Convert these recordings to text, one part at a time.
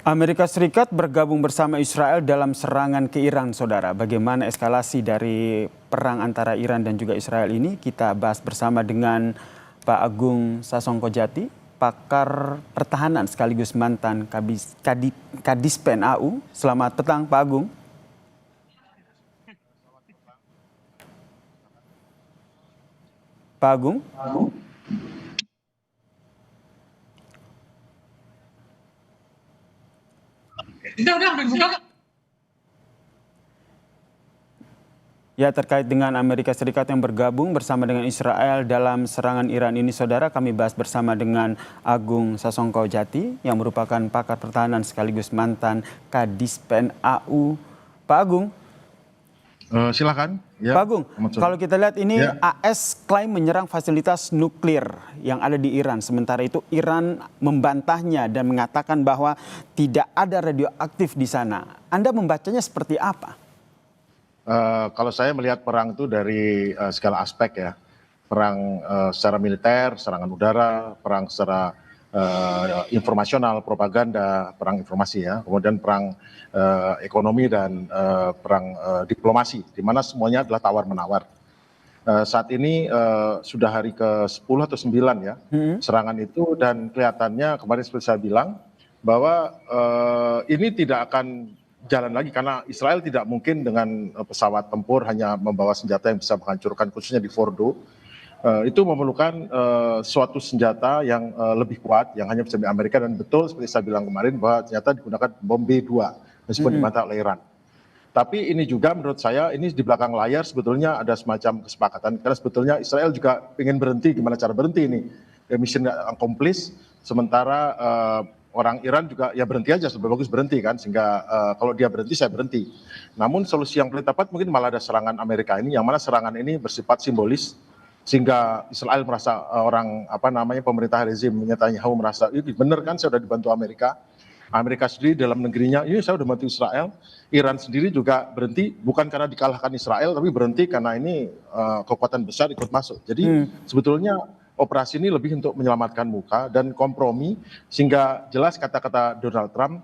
Amerika Serikat bergabung bersama Israel dalam serangan ke Iran, saudara. Bagaimana eskalasi dari perang antara Iran dan juga Israel ini? Kita bahas bersama dengan Pak Agung Sasongkojati, pakar pertahanan sekaligus mantan Kadispen AU. Selamat petang, Pak Agung. Pak Agung. Ya, terkait dengan Amerika Serikat yang bergabung bersama dengan Israel dalam serangan Iran ini, saudara, kami bahas bersama dengan Agung Sasongkojati yang merupakan pakar pertahanan sekaligus mantan Kadispen AU. Pak Agung. Silakan. Ya, Pak Agung, kalau kita lihat ini ya. AS klaim menyerang fasilitas nuklir yang ada di Iran. Sementara itu Iran membantahnya dan mengatakan bahwa tidak ada radioaktif di sana. Anda membacanya seperti apa? Kalau saya melihat perang itu dari segala aspek ya. Perang secara militer, serangan udara, perang secara informasional, propaganda, perang informasi ya. Kemudian perang ekonomi dan perang diplomasi, di mana semuanya adalah tawar-menawar. Saat ini sudah hari ke-10 atau 9 ya serangan itu, dan kelihatannya kemarin seperti saya bilang bahwa ini tidak akan jalan lagi karena Israel tidak mungkin dengan pesawat tempur hanya membawa senjata yang bisa menghancurkan, khususnya di Fordo. Itu memerlukan suatu senjata yang lebih kuat yang hanya bisa di Amerika, dan betul seperti saya bilang kemarin bahwa ternyata digunakan bom B2 meskipun dibantah oleh Iran. Tapi ini juga menurut saya ini di belakang layar sebetulnya ada semacam kesepakatan, karena sebetulnya Israel juga ingin berhenti. Gimana cara berhenti ini? Mission accomplished, sementara orang Iran juga ya berhenti aja, lebih bagus berhenti kan, sehingga kalau dia berhenti saya berhenti. Namun solusi yang paling tepat mungkin malah ada serangan Amerika ini, yang mana serangan ini bersifat simbolis, sehingga Israel merasa pemerintah rezim Netanyahu merasa ini benar kan, saya sudah dibantu Amerika. Amerika sendiri dalam negerinya ini saya sudah bantu Israel. Iran sendiri juga berhenti bukan karena dikalahkan Israel, tapi berhenti karena ini kekuatan besar ikut masuk. Jadi sebetulnya operasi ini lebih untuk menyelamatkan muka dan kompromi, sehingga jelas kata-kata Donald Trump,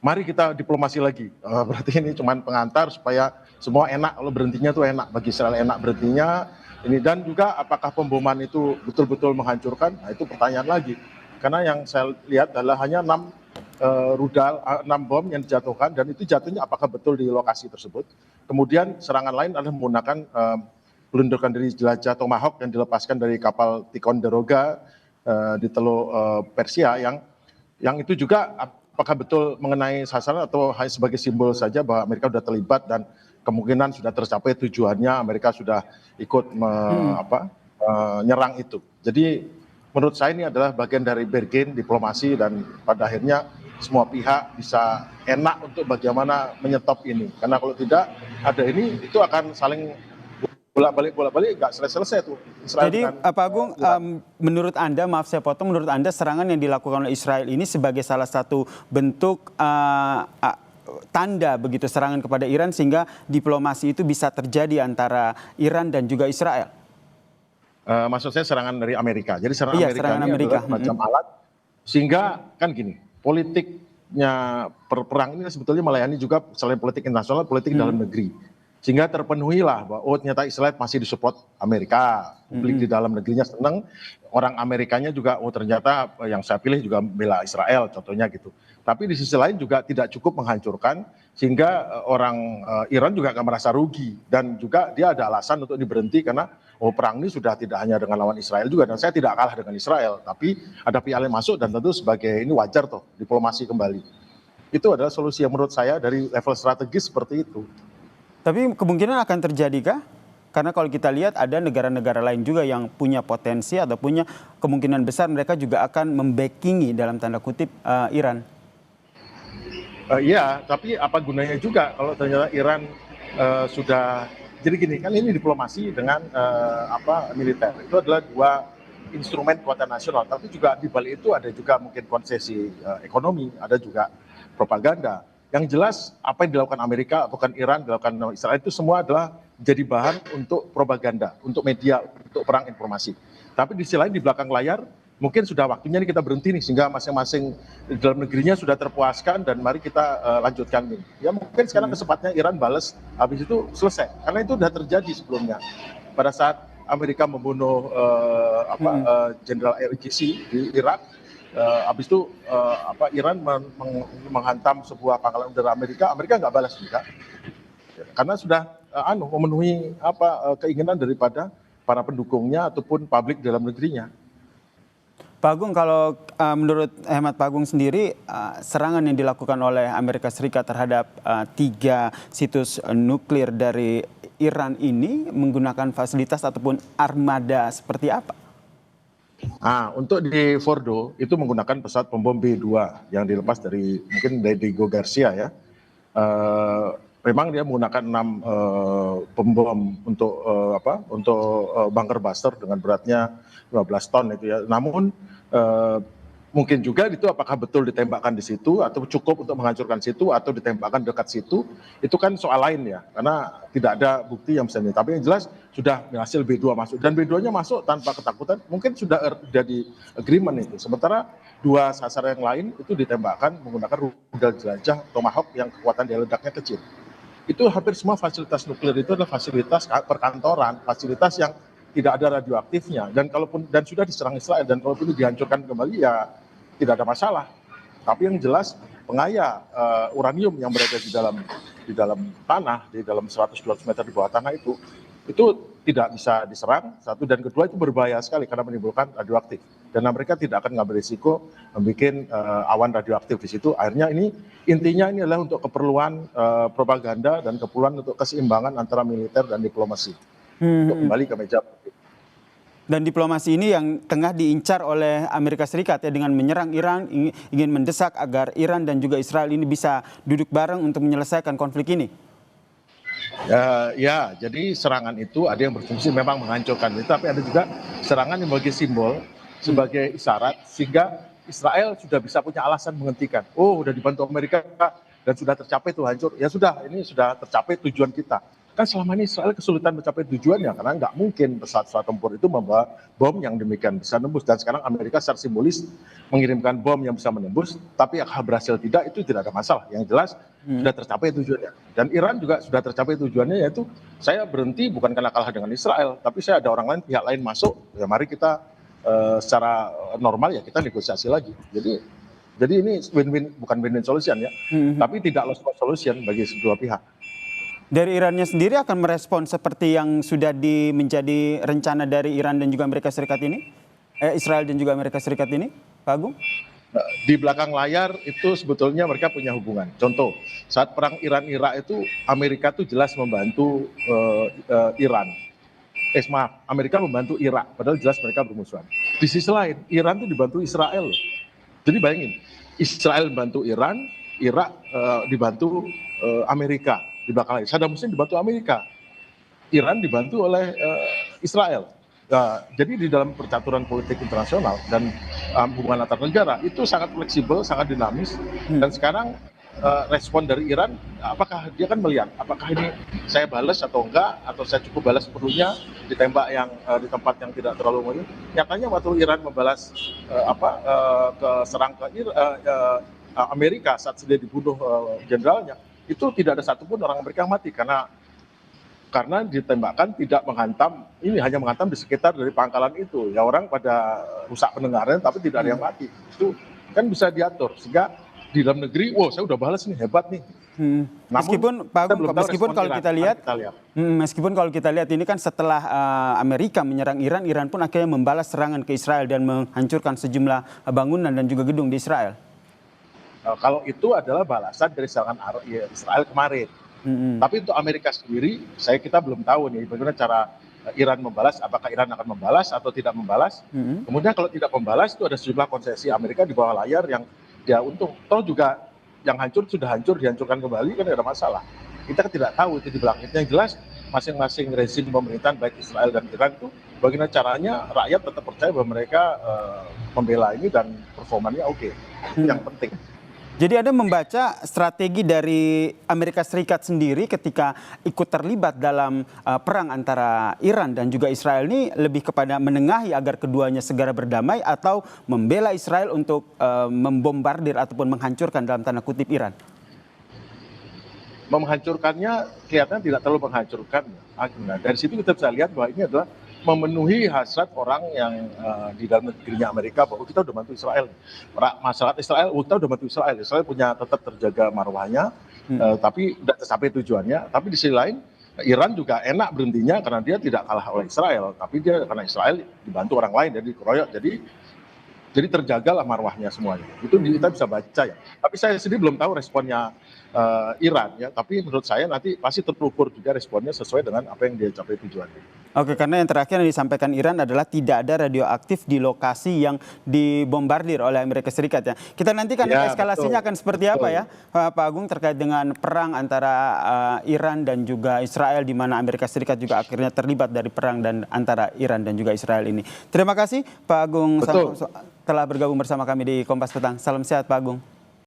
mari kita diplomasi lagi. Berarti ini cuma pengantar supaya semua enak, kalau berhentinya tuh enak, bagi Israel enak berhentinya. Ini dan juga apakah pemboman itu betul-betul menghancurkan? Nah, itu pertanyaan lagi. Karena yang saya lihat adalah hanya 6 rudal, 6 bom yang dijatuhkan, dan itu jatuhnya apakah betul di lokasi tersebut. Kemudian serangan lain adalah menggunakan pelunduran dari jelajah Tomahawk yang dilepaskan dari kapal Ticonderoga di Teluk Persia, yang itu juga apakah betul mengenai sasaran atau hanya sebagai simbol saja bahwa Amerika sudah terlibat dan kemungkinan sudah tercapai tujuannya, Amerika sudah ikut menyerang itu. Jadi menurut saya ini adalah bagian dari bargain diplomasi, dan pada akhirnya semua pihak bisa enak untuk bagaimana menyetop ini. Karena kalau tidak ada ini, itu akan saling bolak-balik nggak selesai tuh. Israel. Jadi Pak Agung, menurut Anda, maaf saya potong, menurut Anda serangan yang dilakukan oleh Israel ini sebagai salah satu bentuk tanda begitu serangan kepada Iran, sehingga diplomasi itu bisa terjadi antara Iran dan juga Israel? Maksud saya serangan dari Amerika. Jadi serangan serangan Amerika adalah macam alat, sehingga kan gini, politiknya perang ini sebetulnya melayani juga selain politik internasional, politik dalam negeri. Sehingga terpenuhilah bahwa ternyata Israel masih disupport Amerika, publik di dalam negerinya senang, orang Amerikanya juga ternyata yang saya pilih juga bela Israel, contohnya gitu. Tapi di sisi lain juga tidak cukup menghancurkan, sehingga orang Iran juga akan merasa rugi, dan juga dia ada alasan untuk diberhenti karena perang ini sudah tidak hanya dengan lawan Israel juga, dan saya tidak kalah dengan Israel, tapi ada pihak yang masuk, dan tentu sebagai ini wajar toh diplomasi kembali. Itu adalah solusi yang menurut saya dari level strategis seperti itu. Tapi kemungkinan akan terjadikah? Karena kalau kita lihat ada negara-negara lain juga yang punya potensi atau punya kemungkinan besar mereka juga akan membackingi dalam tanda kutip Iran. Iya, tapi apa gunanya juga kalau ternyata Iran sudah, jadi gini kan, ini diplomasi dengan militer itu adalah dua instrumen kekuatan nasional, tapi juga di balik itu ada juga mungkin konsesi ekonomi, ada juga propaganda. Yang jelas apa yang dilakukan Amerika, bukan Iran, dilakukan Israel, itu semua adalah jadi bahan untuk propaganda, untuk media, untuk perang informasi. Tapi di sisi lain di belakang layar mungkin sudah waktunya nih kita berhenti nih, sehingga masing-masing di dalam negerinya sudah terpuaskan dan mari kita lanjutkan nih. Ya mungkin sekarang kesempatnya Iran balas, habis itu selesai. Karena itu sudah terjadi sebelumnya. Pada saat Amerika membunuh Jenderal RGC di Irak, habis itu Iran menghantam sebuah pangkalan udara Amerika nggak balas juga. Karena sudah memenuhi keinginan daripada para pendukungnya ataupun publik dalam negerinya. Pak Agung, kalau menurut hemat Pak Agung sendiri, serangan yang dilakukan oleh Amerika Serikat terhadap 3 situs nuklir dari Iran ini menggunakan fasilitas ataupun armada seperti apa? Untuk di Fordo itu menggunakan pesawat pembom B-2 yang dilepas dari mungkin dari Diego Garcia ya. Memang dia menggunakan 6 pembom untuk bunker buster dengan beratnya 15 ton itu ya. Namun mungkin juga itu apakah betul ditembakkan di situ atau cukup untuk menghancurkan situ atau ditembakkan dekat situ, itu kan soal lain ya, karena tidak ada bukti yang bisa ini. Tapi yang jelas sudah berhasil B-2 masuk, dan B-2-nya masuk tanpa ketakutan, mungkin sudah jadi agreement itu. Sementara 2 sasaran yang lain itu ditembakkan menggunakan rudal jelajah Tomahawk yang kekuatan daya ledaknya kecil. Itu hampir semua fasilitas nuklir itu adalah fasilitas perkantoran, fasilitas yang tidak ada radioaktifnya, dan sudah diserang Israel, dan kalaupun dihancurkan kembali ya tidak ada masalah. Tapi yang jelas pengaya uranium yang berada di dalam tanah, di dalam 100-200 meter di bawah tanah itu tidak bisa diserang, satu, dan kedua itu berbahaya sekali karena menimbulkan radioaktif, dan mereka tidak akan ngambil risiko membuat awan radioaktif di situ. Akhirnya intinya ini adalah untuk keperluan propaganda dan keperluan untuk keseimbangan antara militer dan diplomasi. Untuk kembali ke meja. Dan diplomasi ini yang tengah diincar oleh Amerika Serikat ya, dengan menyerang Iran, ingin mendesak agar Iran dan juga Israel ini bisa duduk bareng untuk menyelesaikan konflik ini. Ya, jadi serangan itu ada yang berfungsi memang menghancurkan itu, tapi ada juga serangan yang sebagai simbol, sebagai isyarat, sehingga Israel sudah bisa punya alasan menghentikan. Oh, sudah dibantu Amerika dan sudah tercapai itu hancur. Ya sudah, ini sudah tercapai tujuan kita. Kan selama ini Israel kesulitan mencapai tujuannya karena nggak mungkin pesawat-pesawat tempur itu membawa bom yang demikian bisa menembus. Dan sekarang Amerika secara simbolis mengirimkan bom yang bisa menembus, tapi apakah berhasil tidak itu tidak ada masalah. Yang jelas sudah tercapai tujuannya. Dan Iran juga sudah tercapai tujuannya, yaitu saya berhenti bukan karena kalah dengan Israel, tapi saya ada orang lain, pihak lain masuk, ya mari kita secara normal ya kita negosiasi lagi. Jadi ini win-win, bukan win-win solution ya, tapi tidak lost solution bagi kedua pihak. Dari Irannya sendiri akan merespon seperti yang sudah menjadi rencana dari Iran dan juga Amerika Serikat ini? Israel dan juga Amerika Serikat ini, Pak Agung? Di belakang layar itu sebetulnya mereka punya hubungan. Contoh, saat perang Iran-Irak itu Amerika tuh jelas membantu Iran. Amerika membantu Irak, padahal jelas mereka bermusuhan. Di sisi lain, Iran tuh dibantu Israel loh. Jadi bayangin, Israel membantu Iran, Irak dibantu Amerika. Di belakang layar, Saddam Hussein dibantu Amerika, Iran dibantu oleh Israel. Jadi di dalam percaturan politik internasional dan hubungan antar negara itu sangat fleksibel, sangat dinamis. Dan sekarang respon dari Iran, apakah dia kan melihat apakah ini saya balas atau enggak, atau saya cukup balas sepenuhnya ditembak yang di tempat yang tidak terlalu mungkin. Nyatanya waktu Iran membalas serang ke Amerika saat dia dibunuh jenderalnya, itu tidak ada satupun orang Amerika yang mati karena ditembakkan tidak menghantam, ini hanya menghantam di sekitar dari pangkalan itu. Ya orang pada rusak pendengaran tapi tidak ada yang mati. Itu kan bisa diatur sehingga di dalam negeri, wow saya udah balas nih, hebat nih. Meskipun Pak Agung, meskipun kalau kita lihat ini kan setelah Amerika menyerang Iran, Iran pun akhirnya membalas serangan ke Israel dan menghancurkan sejumlah bangunan dan juga gedung di Israel. Kalau itu adalah balasan dari serangan Israel kemarin. Tapi untuk Amerika sendiri, kita belum tahu nih bagaimana cara Iran membalas, apakah Iran akan membalas atau tidak membalas. Kemudian kalau tidak membalas itu ada sejumlah konsesi Amerika di bawah layar yang dia untung. Toh juga yang hancur sudah hancur, dihancurkan kembali kan tidak ada masalah. Kita kan tidak tahu itu di belakang. Yang jelas masing-masing rezim pemerintahan baik Israel dan Iran itu bagaimana caranya rakyat tetap percaya bahwa mereka membela ini dan performanya oke. Itu yang penting. Jadi Anda membaca strategi dari Amerika Serikat sendiri ketika ikut terlibat dalam perang antara Iran dan juga Israel ini lebih kepada menengahi agar keduanya segera berdamai atau membela Israel untuk membombardir ataupun menghancurkan dalam tanda kutip Iran? Menghancurkannya kelihatannya tidak terlalu menghancurkan. Nah, dari situ kita bisa lihat bahwa ini adalah memenuhi hasrat orang yang di dalam negerinya Amerika bahwa kita udah bantu Israel. Masyarakat Israel, kita udah bantu Israel. Israel punya tetap terjaga marwahnya, tapi udah tercapai tujuannya. Tapi di sisi lain, Iran juga enak berhentinya karena dia tidak kalah oleh Israel, tapi dia karena Israel dibantu orang lain jadi dikeroyok. Jadi terjagalah marwahnya semuanya. Itu kita bisa baca ya. Tapi saya sendiri belum tahu responnya Iran ya. Tapi menurut saya nanti pasti terukur juga responnya sesuai dengan apa yang dia capai tujuannya. Oke, karena yang terakhir yang disampaikan Iran adalah tidak ada radioaktif di lokasi yang dibombardir oleh Amerika Serikat ya. Kita nantikan Ya, eskalasinya betul. akan seperti apa Betul. ya, Pak Agung, terkait dengan perang antara Iran dan juga Israel, di mana Amerika Serikat juga akhirnya terlibat dari perang dan antara Iran dan juga Israel ini. Terima kasih Pak Agung Betul. telah bergabung bersama kami di Kompas Petang. Salam sehat Pak Agung.